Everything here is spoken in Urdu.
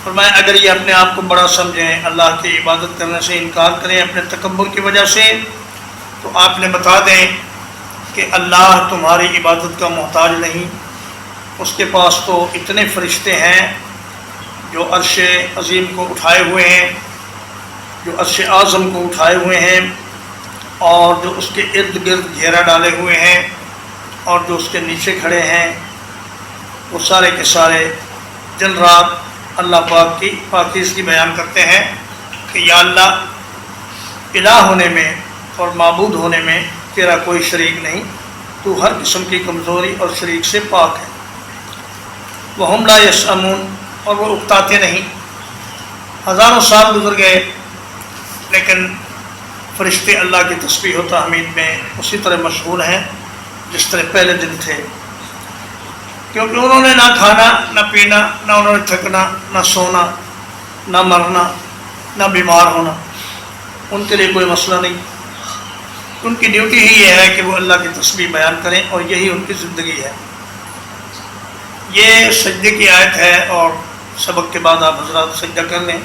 فرمایا اگر یہ اپنے آپ کو بڑا سمجھیں، اللہ کی عبادت کرنے سے انکار کریں اپنے تکبر کی وجہ سے، تو آپ نے بتا دیں کہ اللہ تمہاری عبادت کا محتاج نہیں، اس کے پاس تو اتنے فرشتے ہیں جو عرش عظیم کو اٹھائے ہوئے ہیں، جو عرش اعظم کو اٹھائے ہوئے ہیں، اور جو اس کے ارد گرد گھیرا ڈالے ہوئے ہیں، اور جو اس کے نیچے کھڑے ہیں، وہ سارے کے سارے دن رات اللہ پاک کی پاکیزگی بیان کرتے ہیں کہ یا اللہ، الہ ہونے میں اور معبود ہونے میں تیرا کوئی شریک نہیں، تو ہر قسم کی کمزوری اور شریک سے پاک ہے۔ وَهُمْ لَا يَسْأَمُونَ، اور وہ اکتاتے نہیں۔ ہزاروں سال گزر گئے لیکن فرشتے اللہ کی تسبیح و تحمید میں اسی طرح مشغول ہیں جس طرح پہلے دن تھے، کیونکہ انہوں نے نہ کھانا نہ پینا، نہ انہوں نے تھکنا، نہ سونا، نہ مرنا، نہ بیمار ہونا، ان کے لیے کوئی مسئلہ نہیں۔ ان کی ڈیوٹی ہی یہ ہے کہ وہ اللہ کی تسبیح بیان کریں، اور یہی ان کی زندگی ہے۔ یہ سجدے کی آیت ہے، اور سبق کے بعد آپ حضرات سجدہ کر لیں۔